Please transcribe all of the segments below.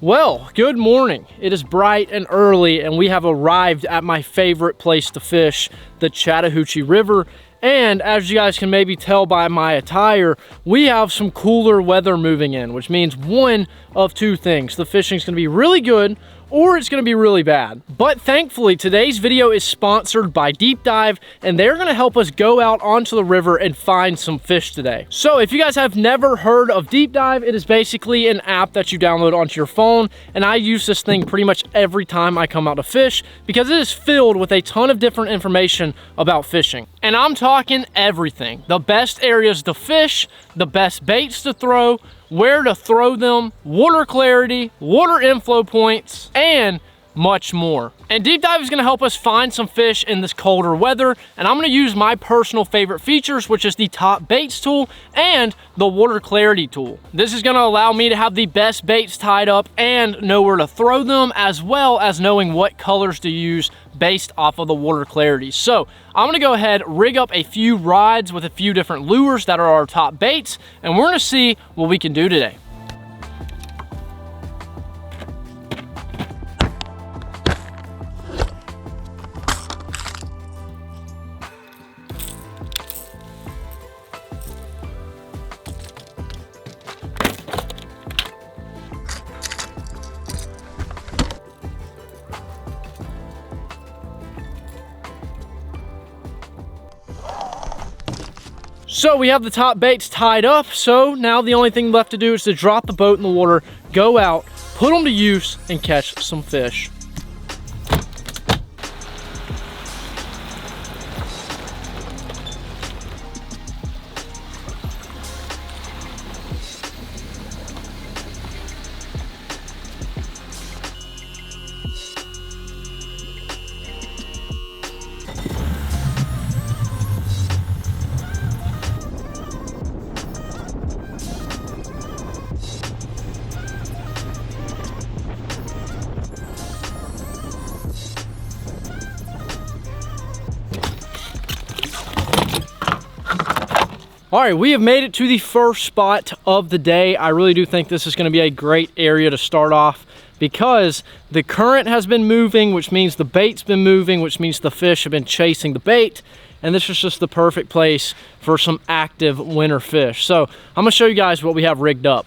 Well, good morning. It is bright and early and we have arrived at my favorite place to fish, the Chattahoochee River. And as you guys can maybe tell by my attire, we have some cooler weather moving in, which means one of two things. The fishing's gonna be really good or it's gonna be really bad. But thankfully, today's video is sponsored by Deep Dive, and they're gonna help us go out onto the river and find some fish today. So if you guys have never heard of Deep Dive, it is basically an app that you download onto your phone, and I use this thing pretty much every time I come out to fish because it is filled with a ton of different information about fishing. And I'm talking everything. The best areas to fish, the best baits to throw, where to throw them, water clarity, water inflow points, and much more. And Deep Dive is gonna help us find some fish in this colder weather, and I'm gonna use my personal favorite features, which is the top baits tool and the water clarity tool. This is gonna allow me to have the best baits tied up and know where to throw them, as well as knowing what colors to use based off of the water clarity. So I'm gonna go ahead, rig up a few rods with a few different lures that are our top baits, and we're gonna see what we can do today. So we have the top baits tied up, so now the only thing left to do is to drop the boat in the water, go out, put them to use, and catch some fish. All right, we have made it to the first spot of the day. I really do think this is gonna be a great area to start off because the current has been moving, which means the bait's been moving, which means the fish have been chasing the bait. And this is just the perfect place for some active winter fish. So I'm gonna show you guys what we have rigged up.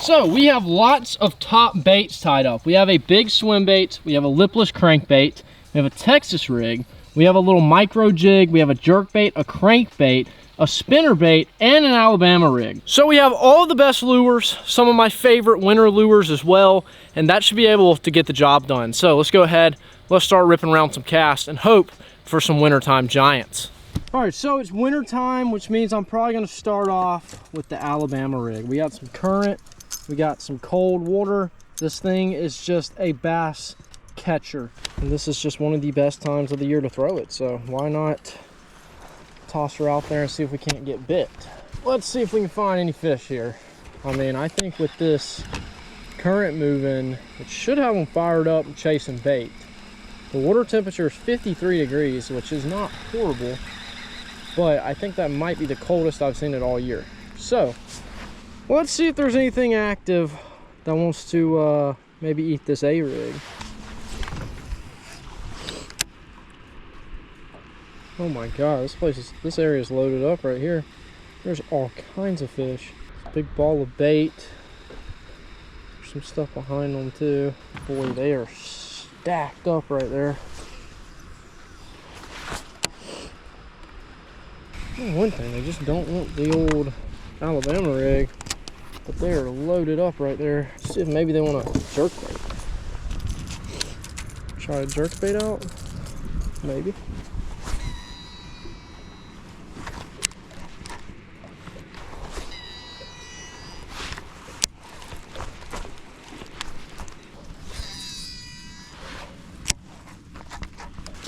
So we have lots of top baits tied up. We have a big swim bait, we have a lipless crankbait, we have a Texas rig, we have a little micro jig, we have a jerk bait, a crankbait, a spinner bait, and an Alabama rig. So we have all the best lures, some of my favorite winter lures as well, and that should be able to get the job done. So let's go ahead, let's start ripping around some casts and hope for some wintertime giants. All right, so it's wintertime, which means I'm probably gonna start off with the Alabama rig. We got some current, we got some cold water. This thing is just a bass catcher, and this is just one of the best times of the year to throw it, so why not toss her out there and see if we can't get bit. Let's see if we can find any fish here. I mean, I think with this current moving, it should have them fired up and chasing bait. The water temperature is 53 degrees, which is not horrible, but I think that might be the coldest I've seen it all year. So let's see if there's anything active that wants to maybe eat this A-rig. Oh my god, this area is loaded up right here. There's all kinds of fish. Big ball of bait. There's some stuff behind them too. Boy, they are stacked up right there. One thing, they just don't want the old Alabama rig, but they are loaded up right there. Let's see if maybe they want a jerk bait. Try a jerk bait out? Maybe.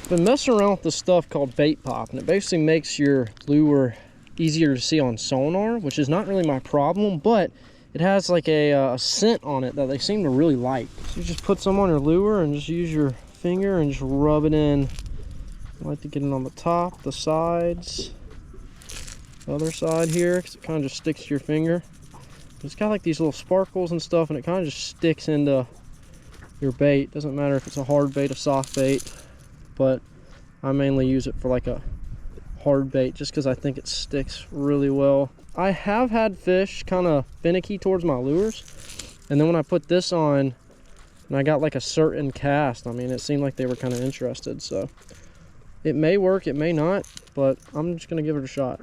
Been messing around with this stuff called bait pop, and it basically makes your lure easier to see on sonar, which is not really my problem, but it has like a scent on it that they seem to really like. So you just put some on your lure and just use your finger and just rub it in. I like to get it on the top, the sides, the other side here, because it kind of just sticks to your finger. It's got like these little sparkles and stuff, and it kind of just sticks into your bait. Doesn't matter if it's a hard bait, a soft bait, but I mainly use it for like a hard bait just because I think it sticks really well. I have had fish kind of finicky towards my lures, and then when I put this on and I got like a certain cast, I mean, it seemed like they were kind of interested. So it may work, it may not, but I'm just gonna give it a shot.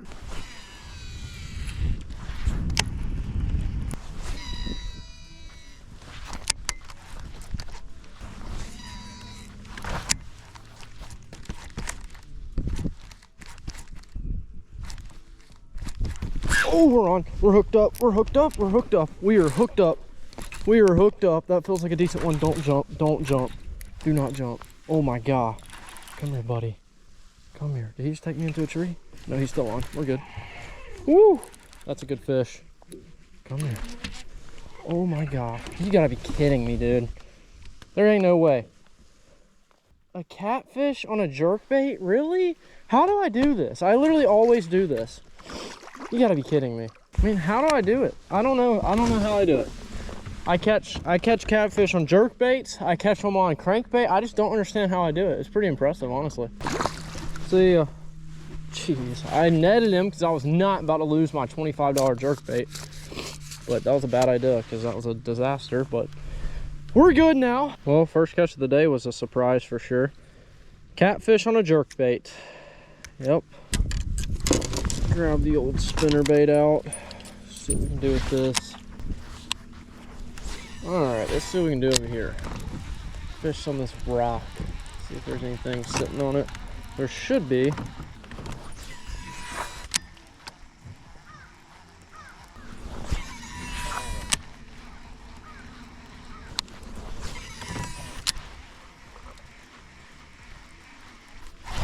Oh, we're on. We're hooked up. We're hooked up. We're hooked up. We are hooked up. We are hooked up. That feels like a decent one. Don't jump. Don't jump. Do not jump. Oh my God. Come here, buddy. Come here. Did he just take me into a tree? No, he's still on. We're good. Woo! That's a good fish. Come here. Oh my God. You gotta be kidding me, dude. There ain't no way. A catfish on a jerkbait? Really? How do I do this? I literally always do this. You gotta be kidding me. I mean, how do I do it? I don't know. I don't know how I do it. I catch catfish on jerk baits. I catch them on crankbait. I just don't understand how I do it. It's pretty impressive, honestly. See, jeez, I netted him because I was not about to lose my $25 jerk bait, but that was a bad idea because that was a disaster. But we're good now. Well, first catch of the day was a surprise for sure. Catfish on a jerk bait. Yep. Grab the old spinner bait out. See what we can do with this. Alright, let's see what we can do over here. Fish on this rock. See if there's anything sitting on it. There should be.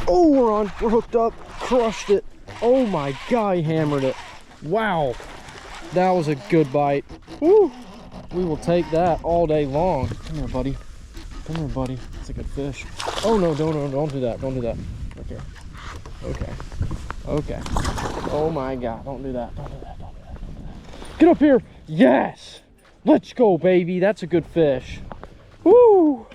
Oh, we're on. We're hooked up. Crushed it. Oh my God, he hammered it. Wow. That was a good bite. Woo. We will take that all day long. Come here, buddy. Come here, buddy. It's a good fish. Oh no, don't do that. Don't do that. Okay. Okay. Okay. Oh my God. Don't do that. Don't do that. Don't do that. Don't do that. Get up here. Yes. Let's go, baby. That's a good fish. Woo.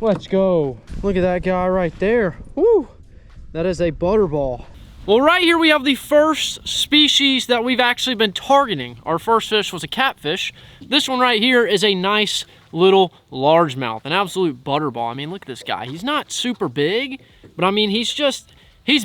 Let's go. Look at that guy right there. Woo. That is a butterball. Well, right here we have the first species that we've actually been targeting. Our first fish was a catfish. This one right here is a nice little largemouth, an absolute butterball. I mean, look at this guy. He's not super big, but I mean, he's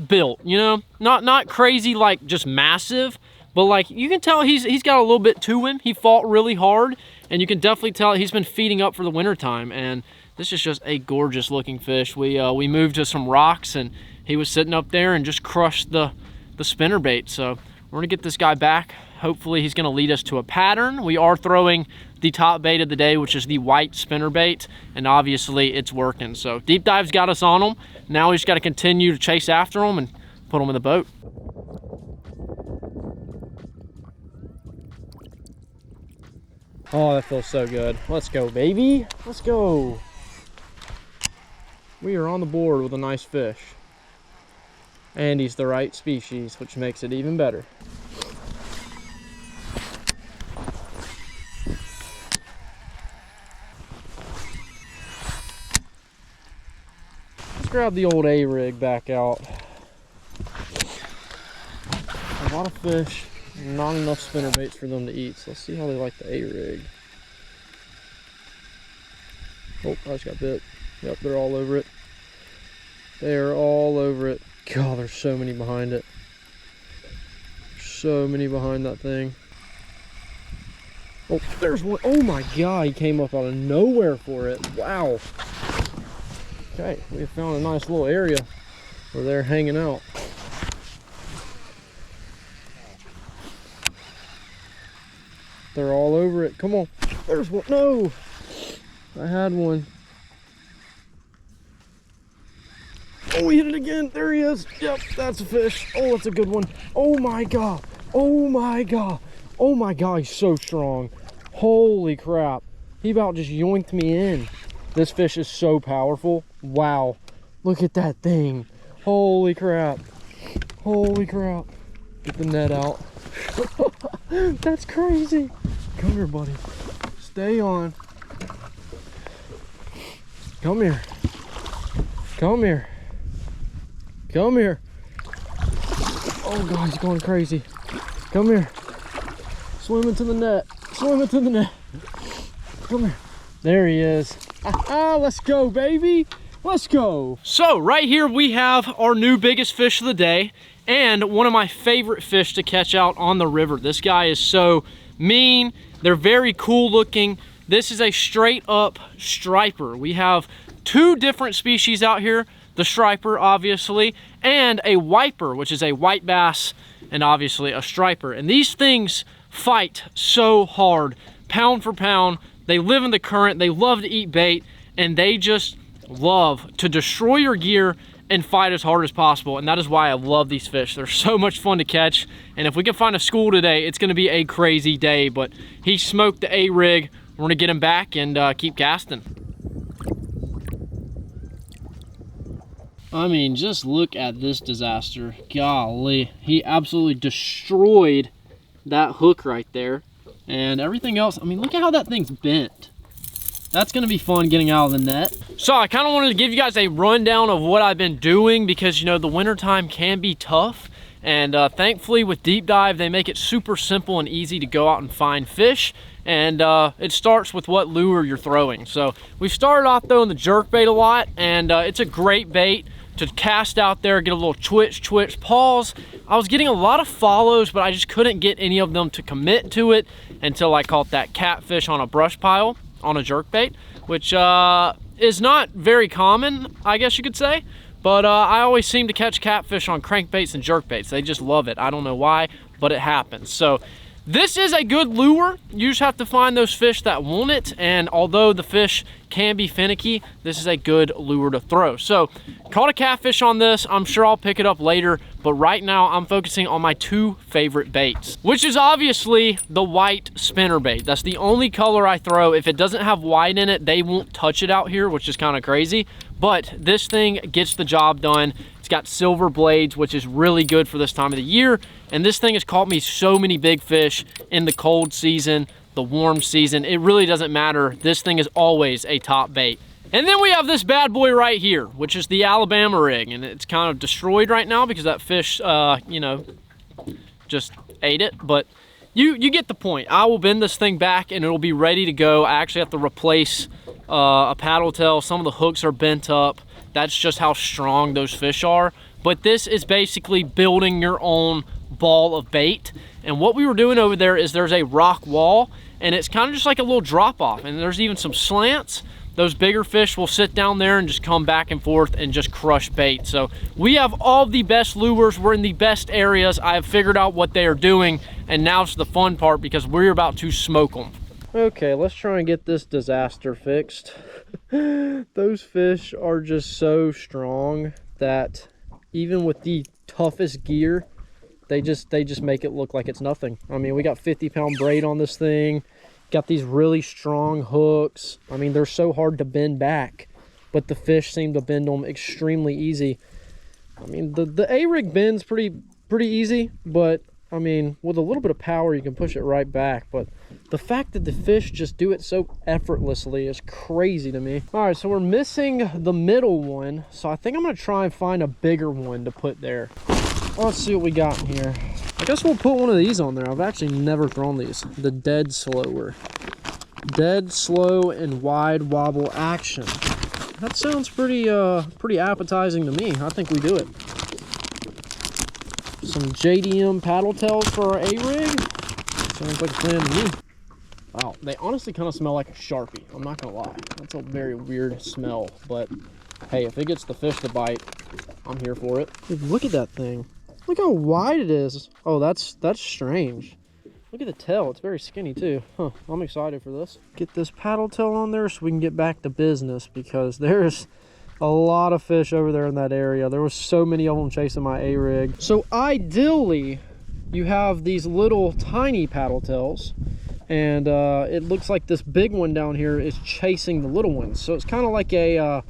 built, you know? Not crazy, like just massive, but like you can tell he's got a little bit to him. He fought really hard, and you can definitely tell he's been feeding up for the winter time. And this is just a gorgeous looking fish. We moved to some rocks, and he was sitting up there and just crushed the spinnerbait. So we're gonna get this guy back. Hopefully he's gonna lead us to a pattern. We are throwing the top bait of the day, which is the white spinnerbait, and obviously it's working. So deep dive's got us on them. Now we just gotta continue to chase after them and put them in the boat. Oh, that feels so good. Let's go, baby. Let's go. We are on the board with a nice fish. And he's the right species, which makes it even better. Let's grab the old A-rig back out. A lot of fish, not enough spinnerbaits for them to eat, so let's see how they like the A-rig. Oh, I just got bit. Yep, they're all over it. They're all over it. God, there's so many behind it. So many behind that thing. Oh, there's one. Oh my God, he came up out of nowhere for it. Wow. Okay, we have found a nice little area where they're hanging out. They're all over it. Come on. There's one. No. I had one. Oh, he hit it again. There he is. Yep, that's a fish. Oh, that's a good one. Oh my God. Oh my God. Oh my God, he's so strong. Holy crap. He about just yoinked me in. This fish is so powerful. Wow. Look at that thing. Holy crap. Holy crap. Get the net out. That's crazy. Come here, buddy. Stay on. Come here. Come here. Come here. Oh God, he's going crazy. Come here. Swim into the net. Swim into the net. Come here. There he is. Let's go, baby. Let's go. So right here we have our new biggest fish of the day and one of my favorite fish to catch out on the river. This guy is so mean. They're very cool looking. This is a straight up striper. We have two different species out here, the striper obviously, and a wiper, which is a white bass, and obviously a striper. And these things fight so hard, pound for pound. They live in the current, they love to eat bait, and they just love to destroy your gear and fight as hard as possible. And that is why I love these fish. They're so much fun to catch. And if we can find a school today, it's gonna be a crazy day. But he smoked the A-rig. We're gonna get him back and keep casting. I mean, just look at this disaster. Golly, he absolutely destroyed that hook right there. And everything else, I mean, look at how that thing's bent. That's gonna be fun getting out of the net. So I kind of wanted to give you guys a rundown of what I've been doing because, you know, the wintertime can be tough. And thankfully with Deep Dive, they make it super simple and easy to go out and find fish. And it starts with what lure you're throwing. So we started off throwing the jerk bait a lot, and it's a great bait to cast out there, get a little twitch, pause. I was getting a lot of follows, but I just couldn't get any of them to commit to it until I caught that catfish on a brush pile on a jerk bait, which is not very common, I guess you could say. But I always seem to catch catfish on crankbaits and jerk baits. They just love it. I don't know why, but it happens. So this is a good lure. You just have to find those fish that want it. And although the fish can be finicky, this is a good lure to throw. So caught a catfish on this. I'm sure I'll pick it up later, but right now I'm focusing on my two favorite baits, which is obviously the white spinner bait. That's the only color I throw. If it doesn't have white in it, they won't touch it out here, which is kind of crazy. But this thing gets the job done. It's got silver blades, which is really good for this time of the year. And this thing has caught me so many big fish in the cold season, the warm season. It really doesn't matter. This thing is always a top bait. And then we have this bad boy right here, which is the Alabama rig. And it's kind of destroyed right now because that fish, you know, just ate it. But you get the point. I will bend this thing back and it'll be ready to go. I actually have to replace a paddle tail. Some of the hooks are bent up. That's just how strong those fish are. But this is basically building your own ball of bait. And what we were doing over there is there's a rock wall and it's kind of just like a little drop off, and there's even some slants. Those bigger fish will sit down there and just come back and forth and just crush bait. So we have all the best lures. We're in the best areas. I have figured out what they are doing, and now it's the fun part because we're about to smoke them. Okay, let's try and get this disaster fixed. Those fish are just so strong that even with the toughest gear, they just make it look like it's nothing. I mean, we got 50-pound braid on this thing. Got these really strong hooks. I mean, they're so hard to bend back, but the fish seem to bend them extremely easy. I mean, the A-rig bends pretty easy, but I mean, with a little bit of power, you can push it right back. But the fact that the fish just do it so effortlessly is crazy to me. All right, so we're missing the middle one. So I think I'm gonna try and find a bigger one to put there. Let's see what we got in here. I guess we'll put one of these on there. I've actually never thrown these. The dead slower. Dead slow and wide wobble action. That sounds pretty appetizing to me. I think we do it. Some JDM paddle tails for our A-rig. Sounds like a plan to me. Wow, they honestly kind of smell like a Sharpie. I'm not gonna lie. That's a very weird smell, but hey, if it gets the fish to bite, I'm here for it. Dude, look at that thing. Look how wide it is. Oh, that's strange. Look at the tail. It's very skinny too. Huh, I'm excited for this. Get this paddle tail on there so we can get back to business, because there's a lot of fish over there in that area. There was so many of them chasing my A-rig. So ideally, you have these little tiny paddle tails, and it looks like this big one down here is chasing the little ones. So it's kind of like a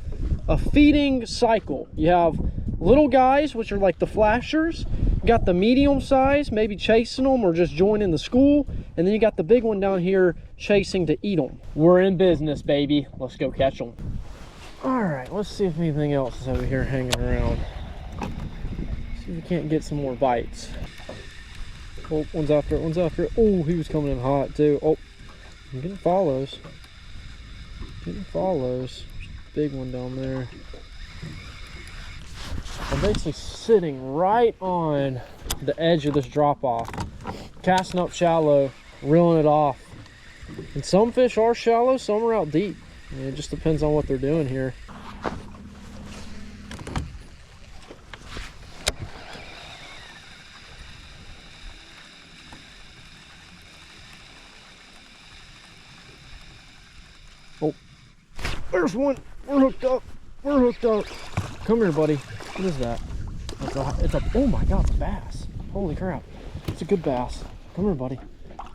feeding cycle. You have little guys, which are like the flashers, got the medium size, maybe chasing them or just joining the school. And then you got the big one down here chasing to eat them. We're in business, baby. Let's go catch them. All right, let's see if anything else is over here hanging around. See if we can't get some more bites. Oh, one's after it, one's after it. Oh, he was coming in hot too. Oh, I'm getting follows. Getting follows. Big one down there. I'm basically sitting right on the edge of this drop off, casting up shallow, reeling it off. And some fish are shallow, some are out deep. I mean, it just depends on what they're doing here. Oh, there's one. We're hooked up. We're hooked up. Come here, buddy. What is that? It's a, oh my God, it's a bass. Holy crap. It's a good bass. Come here, buddy.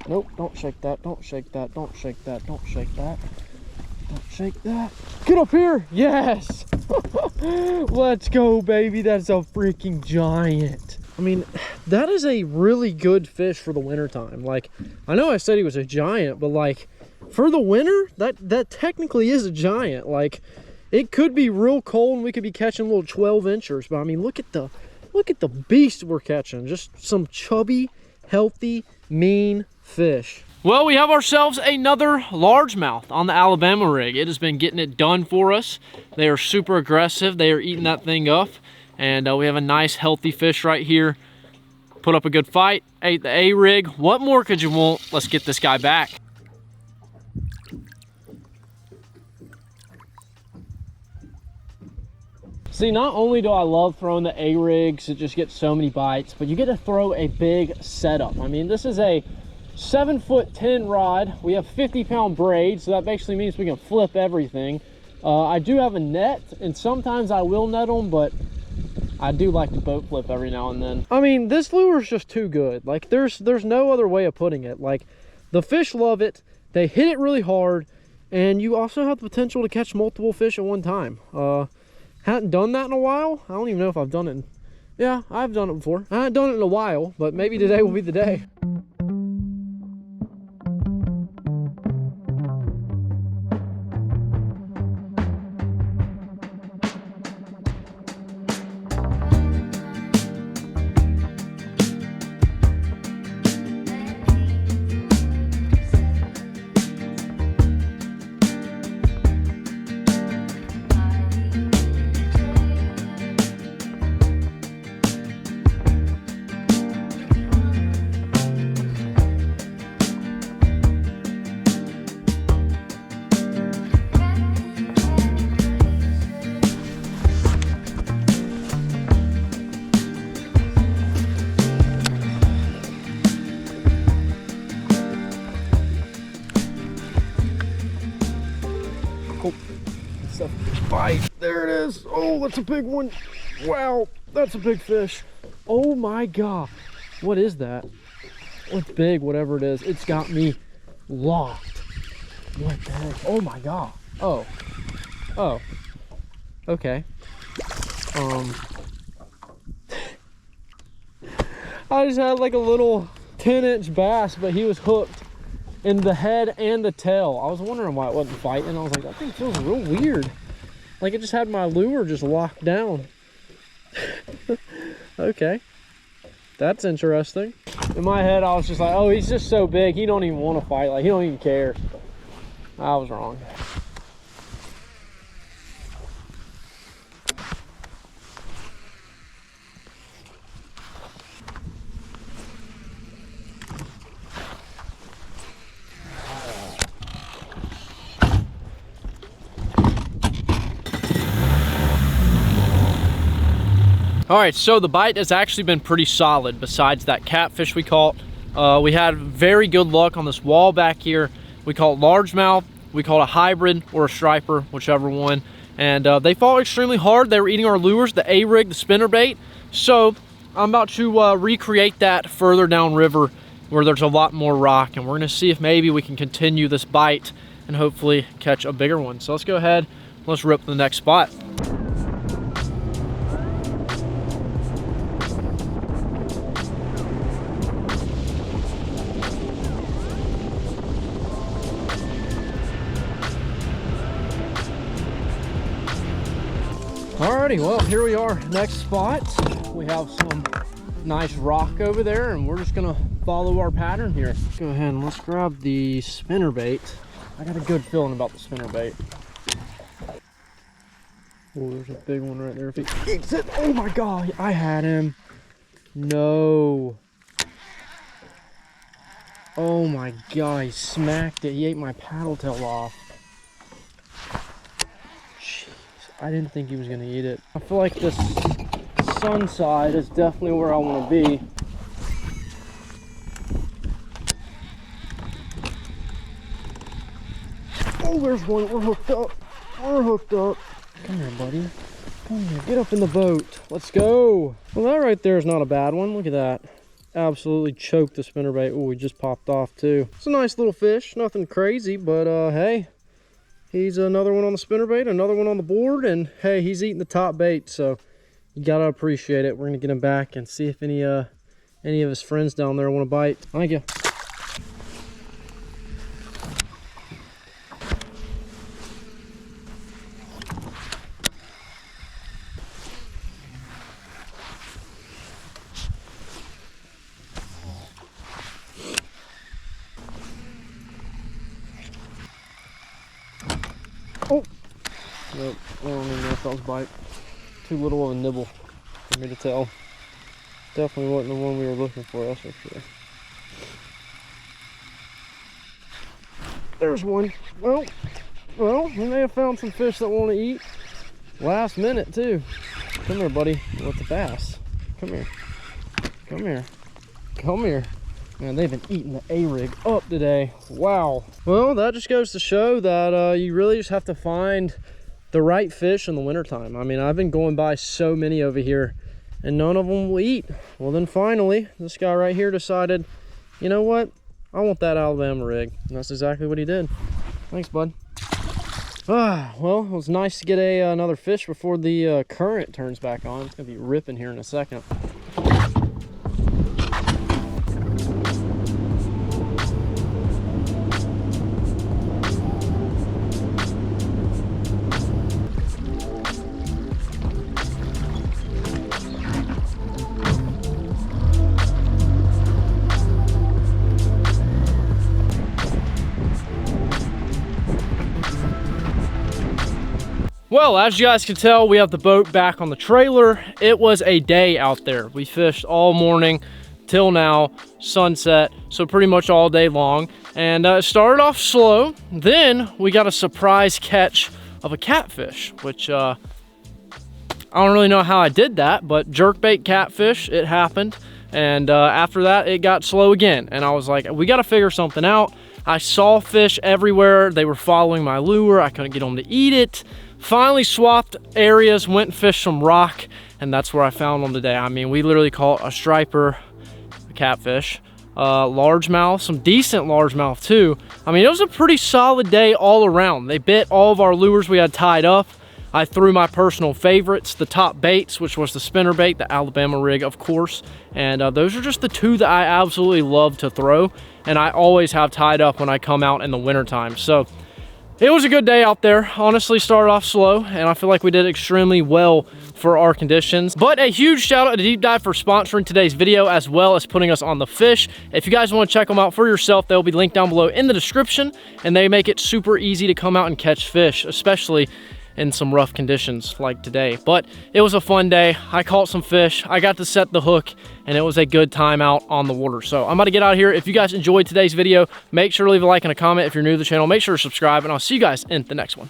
Nope, don't shake that. Don't shake that. Don't shake that. Don't shake that. Don't shake that. Get up here. Yes. Let's go, baby. That's a freaking giant. I mean, that is a really good fish for the winter time. Like, I know I said he was a giant, but like for the winter, that technically is a giant. Like, it could be real cold and we could be catching little 12-inchers, but I mean, look at the beast we're catching. Just some chubby, healthy, mean fish. Well, we have ourselves another largemouth on the Alabama rig. It has been getting it done for us. They are super aggressive. They are eating that thing up, and we have a nice, healthy fish right here. Put up a good fight, ate the A-rig. What more could you want? Let's get this guy back. See, not only do I love throwing the A-rigs, it just gets so many bites, but you get to throw a big setup. I mean, this is a 7'10" rod. We have 50-pound braid, so that basically means we can flip everything. I do have a net, and sometimes I will net them, but I do like to boat flip every now and then. I mean, this lure is just too good. Like, there's no other way of putting it. Like, the fish love it, they hit it really hard, and you also have the potential to catch multiple fish at one time. Hadn't done that in a while. I don't even know if I've done it. Yeah, I've done it before. I haven't done it in a while, but maybe today will be the day. Bite. There it is. Oh, that's a big one. Wow, that's a big fish. Oh my God. What is that? It's big, whatever it is. It's got me locked. What the heck? Oh my God. Oh. Oh. Okay. I just had like a little 10-inch bass, but he was hooked in the head and the tail. I was wondering why it wasn't fighting. I was like, that thing feels real weird. Like, it just had my lure just locked down. Okay. That's interesting. In my head, I was just like, oh, he's just so big. He don't even want to fight. Like, he don't even care. I was wrong. All right, so the bite has actually been pretty solid besides that catfish we caught. We had very good luck on this wall back here. We caught largemouth, we caught a hybrid or a striper, whichever one. And they fought extremely hard. They were eating our lures, the A-rig, the spinnerbait. So I'm about to recreate that further downriver where there's a lot more rock. And we're gonna see if maybe we can continue this bite and hopefully catch a bigger one. So let's go ahead, let's rip the next spot. Alrighty, well, here we are, next spot. We have some nice rock over there, and we're just gonna follow our pattern here. Go ahead and let's grab the spinnerbait. I got a good feeling about the spinnerbait. Oh, there's a big one right there. If he eats it, oh my God, I had him. No. Oh my God, he smacked it. He ate my paddle tail off. Jeez, I didn't think he was gonna eat it. I feel like this sun side is definitely where I want to be. Oh, there's one. We're hooked up. We're hooked up. Come here, buddy. Come here. Get up in the boat. Let's go. Well, that right there is not a bad one. Look at that. Absolutely choked the spinnerbait. Oh, he just popped off too. It's a nice little fish. Nothing crazy, but hey, he's another one on the spinnerbait, another one on the board, and hey, he's eating the top bait, so you gotta appreciate it. We're gonna get him back and see if any of his friends down there want to bite. Thank you. Oh! Nope, I don't even know if that was a bite. Too little of a nibble for me to tell. Definitely wasn't the one we were looking for, that's for sure. There's one. Well, we may have found some fish that want to eat. Last minute, too. Come here, buddy. With the bass. Come here. Come here. Come here. Man, they've been eating the A-rig up today. Wow. Well, that just goes to show that you really just have to find the right fish in the wintertime. I mean, I've been going by so many over here and none of them will eat. Well, then finally, this guy right here decided, you know what? I want that Alabama rig. And that's exactly what he did. Thanks, bud. Well, it was nice to get another fish before the current turns back on. It's gonna be ripping here in a second. Well, as you guys can tell, we have the boat back on the trailer. It was a day out there. We fished all morning till now, sunset, so pretty much all day long. And it started off slow. Then we got a surprise catch of a catfish, which I don't really know how I did that, but jerkbait catfish, it happened. And after that, it got slow again. And I was like, we got to figure something out. I saw fish everywhere. They were following my lure. I couldn't get them to eat it. Finally swapped areas, went and fished some rock, and that's where I found them today. I mean, we literally caught a striper, a catfish, largemouth, some decent largemouth too. I mean, it was a pretty solid day all around. They bit all of our lures we had tied up. I threw my personal favorites, the top baits, which was the spinnerbait, the Alabama rig, of course. And those are just the two that I absolutely love to throw, and I always have tied up when I come out in the wintertime. So it was a good day out there. Honestly, started off slow, and I feel like we did extremely well for our conditions. But a huge shout out to Deep Dive for sponsoring today's video, as well as putting us on the fish. If you guys want to check them out for yourself, they'll be linked down below in the description, and they make it super easy to come out and catch fish, especially in some rough conditions like today. But it was a fun day. I caught some fish. I got to set the hook, and it was a good time out on the water. So I'm about to get out of here. If you guys enjoyed today's video, make sure to leave a like and a comment. If you're new to the channel, make sure to subscribe, and I'll see you guys in the next one.